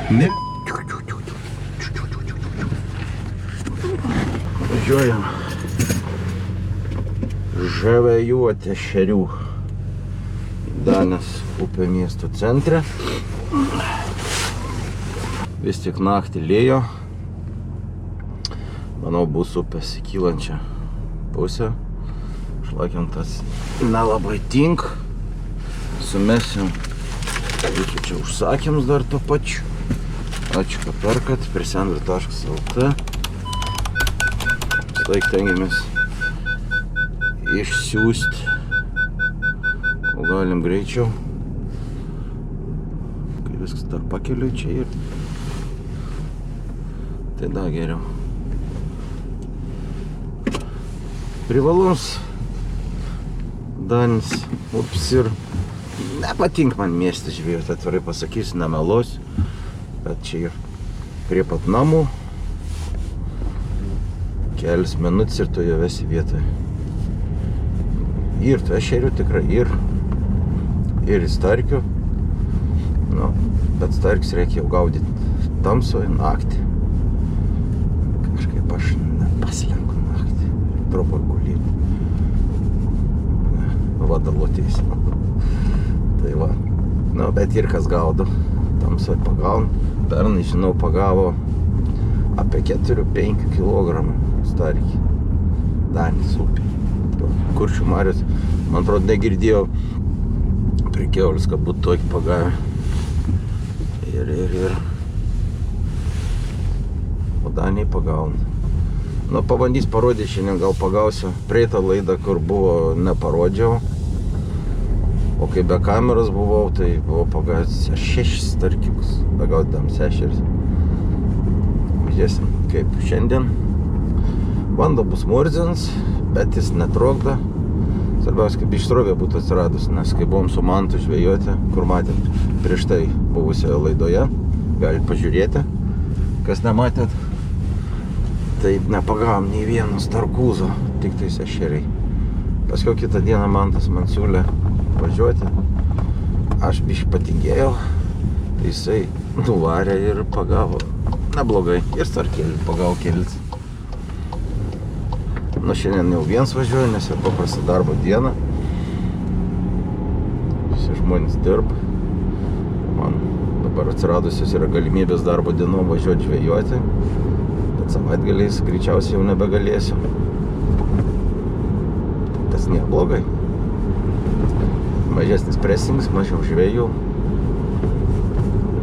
Ne? Važiuojam žvejoti ešerių. Danės upė miesto centre. Vis tik naktį lėjo. Manau, bus upės į kylančią pusę. Šlakiam tas nelabai tink. Sumesim. Iki čia užsakymus dar to pačiu. Ačiū, kad perkat. Prisendri.lt. Laik tengiamės išsiųsti. O galim greičiau. Kai viskas dar pakeliu čia ir tai da geriau. Privalums Danės upės ir nepatink man mieste žvejoti, atvirai pasakysiu, nemeluosiu. Bet čia ir prie pat namų. Kelias minutės ir tu jau esi vietoje. Ir tu ešerių tikrai, ir starkių. Nu, bet starkis reikia jau gaudyti tamsoje naktį. Kažkaip aš nepaslenku naktį. Tropo gulį. Vadalotės. Tai va. Nu, bet ir kas gaudo. Tamsoje pagaun. Pernai, žinau, pagavo apie 4-5 kilogramų starkį. Danės upė. Kuršių marios, man atrodo, negirdėjau prikėvalis, kad būtų tokį pagavę. Ir. O Danėj pagauna. Nu, pabandys parodyti šiandien, gal pagausiu. Praeitą laidą, kur buvo, neparodžiau. O kai be kameros buvau, tai buvau pagavęs 6 starkiukus. Begaudams ešeris. Žiūrėsim, kaip šiandien. Bando bus murzins, bet jis netrokda. Svarbiausia, kaip išsrovė būtų atsiradus, nes kai buvom su Mantu žvejoti, kur matėt prieš tai buvusioje laidoje, galit pažiūrėti, kas nematėt, tai nepagavom nei vieno starkūzo, tik tais ešeriai. Paskiau kitą dieną Mantas man siūlė važiuoti, aš biškį patingėjau, tai jisai nuvarė ir pagavo neblogai, ir starkėlį pagavo kelis. Nu, šiandien jau viens važiuoju, nes jau paprasta darbo diena. Visi žmonės dirba. Man dabar atsiradusios yra galimybės darbo dienom važiuoti žvejoti. Bet savaitgaliais greičiausiai jau nebegalėsiu. Tas nėra blogai. Mažesnis presings, mažiau žvejų.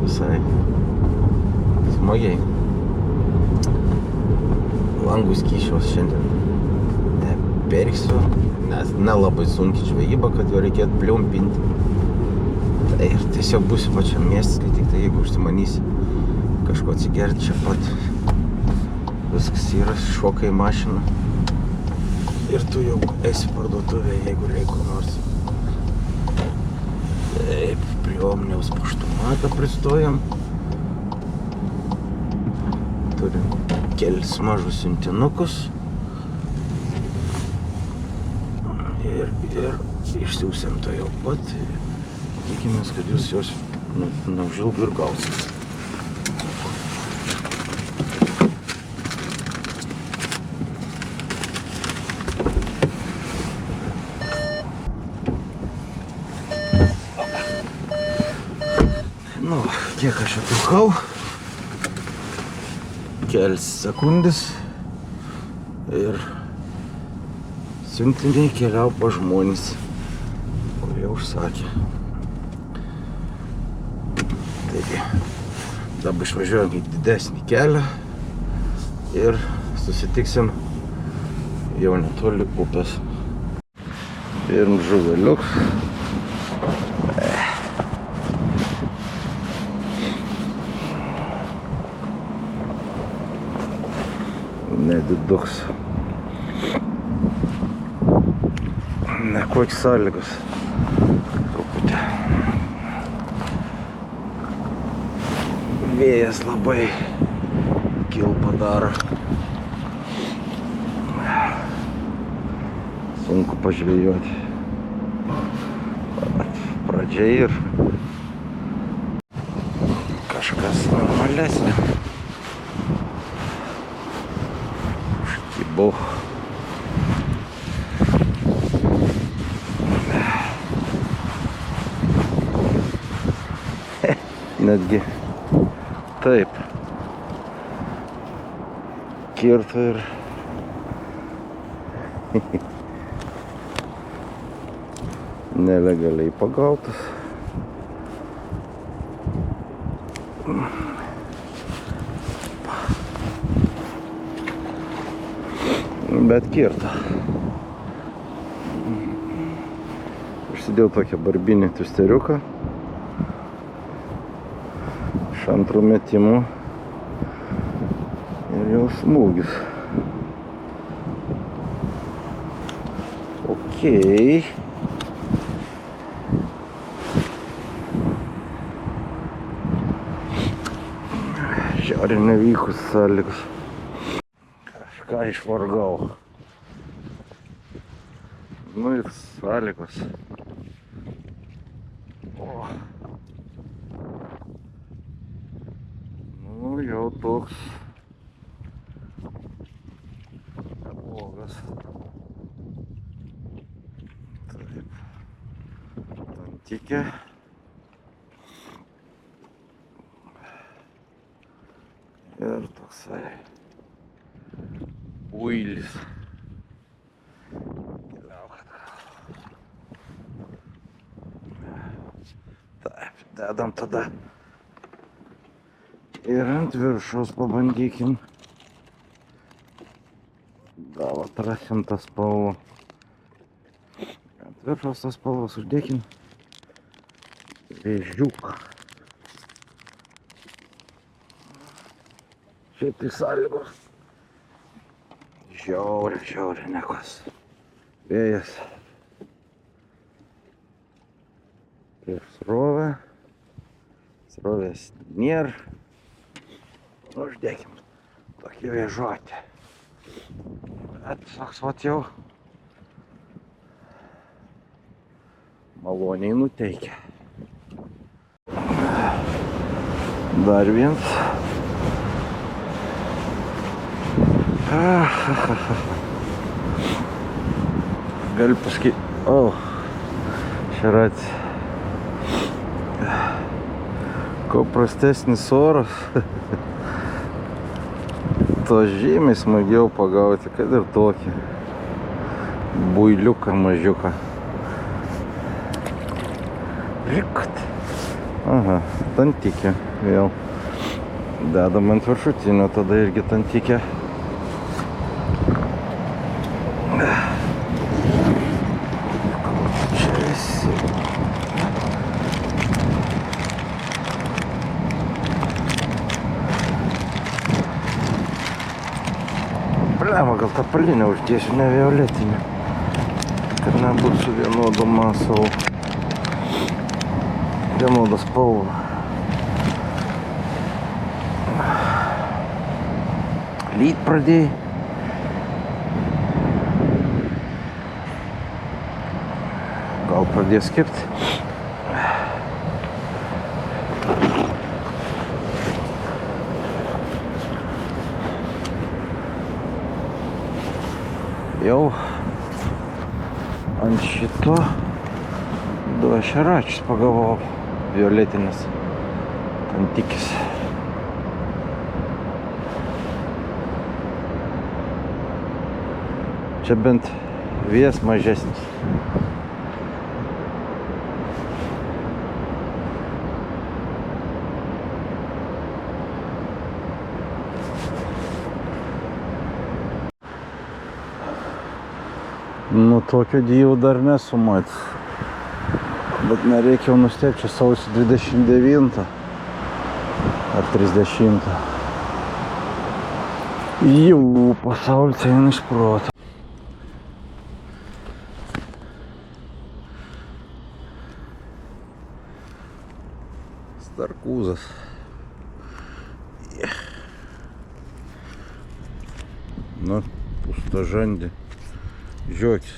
Visai smagiai. Langų skyšios šiandien perksiu, nes nelabai sunkiai žvejyba, kad jo reikėtų pliumpinti. Tai ir tiesiog būsiu pačiam mieste, tik tai jeigu užsimanysi kažko atsigerti čia pat. Viskas yra, šoka į mašiną. Ir tu jau esi parduotuvėje, jeigu reikia nors. Taip, prie Omniaus paštomatą pristojam. Turim kelis mažus siuntinukus. Ir išsiųsim to jau pat. Tikimės, kad jūs jos neužilgai ir gausit. Nu, kiek aš atrukau. Kelis sekundės. Ir siuntiniai keliau pas žmonės, kurie užsakė. Taigi, dabar išvažiuojam į didesnį kelią ir susitiksim jau netoli upės. Pirm žuveliuk. Nediduks. Nekokios sąlygos. Truputį. Vėjas labai kilpą daro. Sunku pažvejoti. Pradžia ir kažkas žalesnė. Užkibau. Netgi taip kirto ir nelegaliai pagautas. Bet kirto. Užsidėjau tokią barbinį twisteriuką. Iš antrų metimų ir jau smūgis. Okei. Žiauriai nevykus sąlygos. Kažką išvargau. Nu ir sąlygos. O. Nu jau toks neblogas. Taip. Tantikė. Ir toksai builis. Taip, dedam tada ir ant viršaus pabandykim. Gal atrasim tą spalvą. Ant viršaus tą spalvą uždėkim vėžiuką. Šiaip tai sąlygos žiauriai nekos. Vėjas prieš srovę. Srovės nėra. Uždėkim tokį vėžuotį. Bet toks vat jau maloniai nuteikia. Dar vienas. Galiu pasakyti, šierat, kuo prastesnis oras, to žymiai smagiau pagauti, kad ir tokį builiuką mažiuką. Likt. Aha, tantikė vėl. Dedam ant viršutinio, tada irgi tantikė. Blema, gal tą palinę uždėsiu, ne violetinę, kad nebūtų su vienodu masalu, vienodą spalvą. Lyt pradėjai. Gal pradės kibti. Jau ant šito du ešeračius pagavau, violetinis tantikis. Čia bent vėjas mažesnis. Nu, tokio dievo dar nesu matęs. Bet nereikia jau nustebti, čia sausio 29 ar 30. Jau pasaulis eina iš proto. Starkūzas. Nu, pustažandį. Žiokis.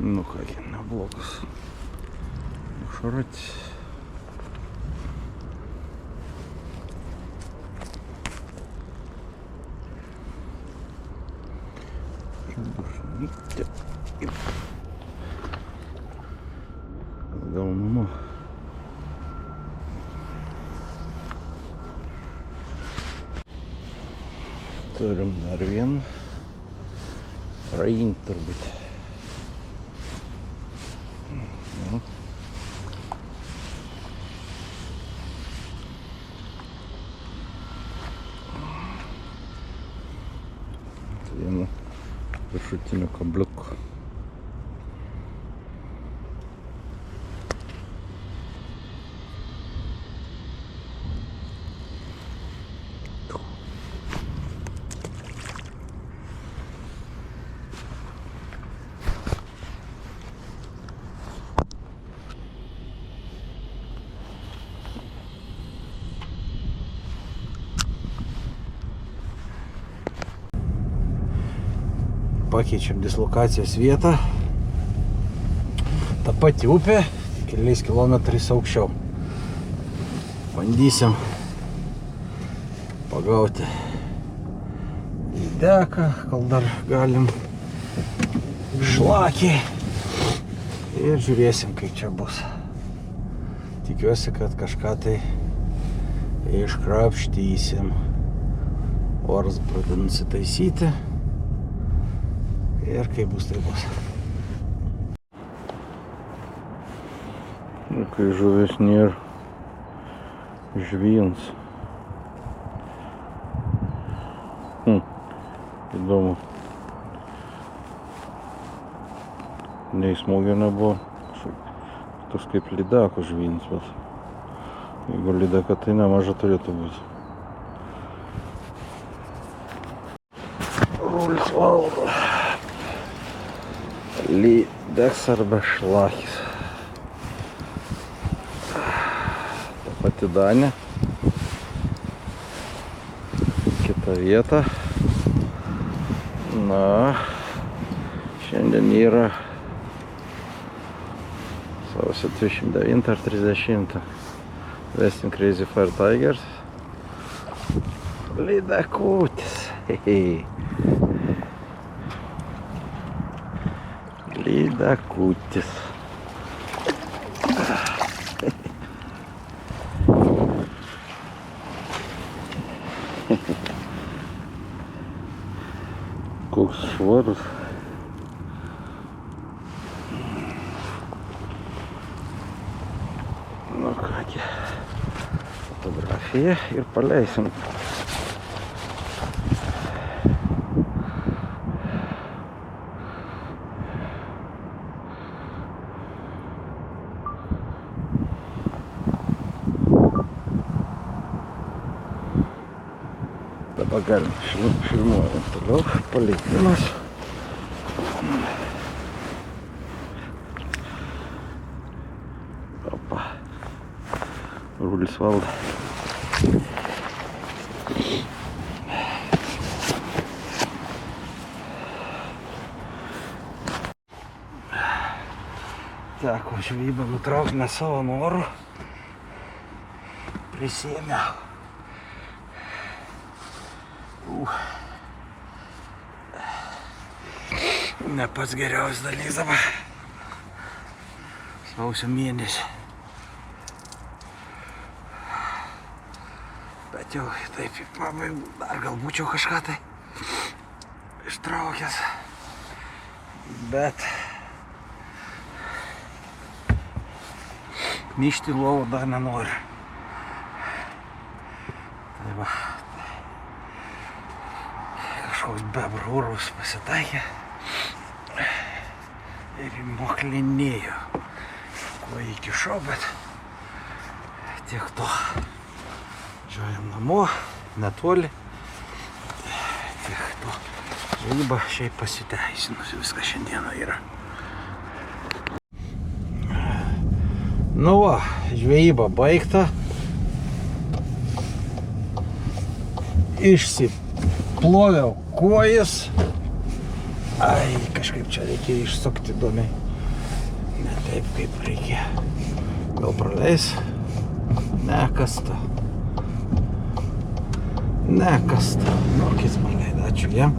Nu kągi, neblogas. Šarati. Bažnytė. Gal namo. Turim dar vieną. Praint turbūt. Vienu viršutiniu kabliuku. Pakeičiam dislokacijos vietą. Ta pati upė, keliais kilometrais aukščiau. Bandysim pagauti lydeką, kol dar galim šlakį. Ir žiūrėsim, kaip čia bus. Tikiuosi, kad kažką tai iškrapštysim. Oras pradeda nusitaisyti. Ir kaip bus, tai bus. Ir kai žuvis nėra, žvijins. Įdomu. Nei smūgio nebuvo. Toks kaip lydeko žvijins, bet jeigu lydeka, tai nemaža turėtų būti. Rulis valdo. Lydeks arba šlakis. Ta pati Danė. Kita vieta. Na, šiandien yra sausio 29 ar 30. Western Crazy Fire Tigers. Lydekutis. Lydakutis. Koks švarus. Nu kągi, fotografija ir paleisim. Dabar galim filmuojam toliau, paleidimas. Opa, rulis valdo. Teko žvejybą nutraukti ne savo noru. Prisėmiau. Ne pats geriausias dalykas dabar. Sausio mėnesį. Bet jau taip į pabaigą dar gal būčiau kažką tai ištraukęs. Bet myšti lovą dar nenoriu. Tai va. Kažkoks bebrų urvas pasitaikė. Ir įmoklinėjo. Kuo įkišau, bet tiek to. Žiūrėjom namo, netoli. Tiek to. Žvejyba šiaip pasiteisinusi, viskas šiandieną yra. Nu va, žvejyba baigta. Išsiploviau kojas. Ai, kažkaip čia reikia išsukti įdomiai. Ne taip, kaip reikia. Gal praleis? Ne, kas ta. Ne, kas ta. Nu, kits praleidė, ačiū jam.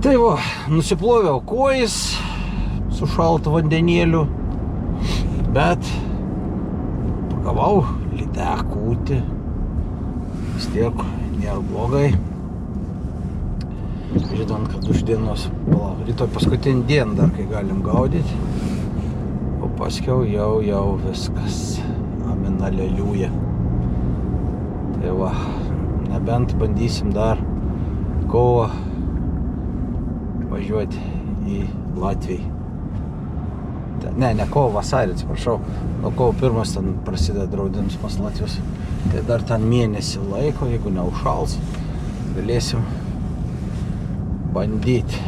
Tai va, nusiploviau kojas su šaltu vandenėliu, bet pagavau lydekutį. Vis tiek nėra blogai. Žinant, kad už dienos, rytoj paskutinį dieną dar, kai galim gaudyti. O paskiau jau viskas. Amen, aleliuja. Tai va, nebent bandysim dar kovo važiuoti į Latviją. Ne kovo, vasarį, atsiprašau. Nuo kovo 1 ten prasideda draudimas pas Latvijos. Tai dar ten mėnesį laiko, jeigu neužšals, galėsim bandyti.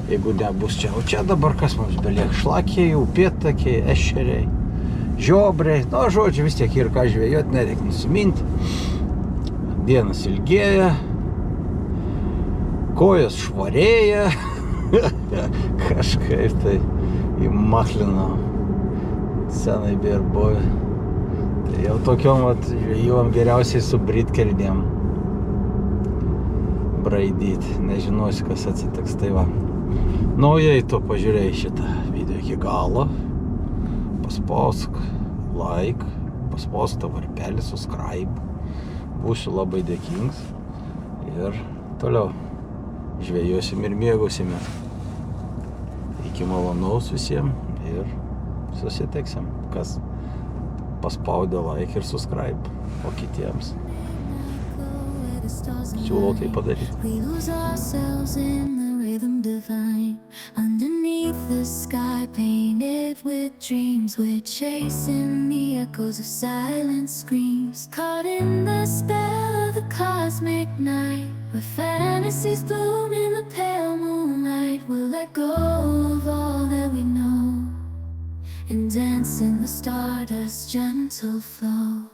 Jeigu nebus čia. O čia dabar kas mums belieka? Šlakiai, upėtakiai, ešeriai, žiobriai. Nu, žodžiu, vis tiek ir ką žvejoti, nereikia nusiminti. Dienas ilgėja, kojas švarėja. Kažkaip tai įmaklinau. Senai bėr buvę. Tai jau tokiom žvejom geriausiai su britkelnėm braidyti. Nežinosiu, kas atsitiks. Tai va. Naujai tu pažiūrėjai šitą video iki galo. Paspausk like, paspausk tą varpelį, subscribe. Būsiu labai dėkingas. Ir toliau žvejosim ir mėgosime. Iki malonaus visiems ir susitiksim. Kas paspaudė like ir subscribe, o kitiems siūlau tai padaryti. We lose ourselves in the rhythm divine. Underneath the sky painted with dreams, we're chasing the echoes of silent screams. Caught in the spell of the cosmic night, where fantasies bloom in the pale moonlight. We'll let go of all that we know and dance in the stardust's gentle flow.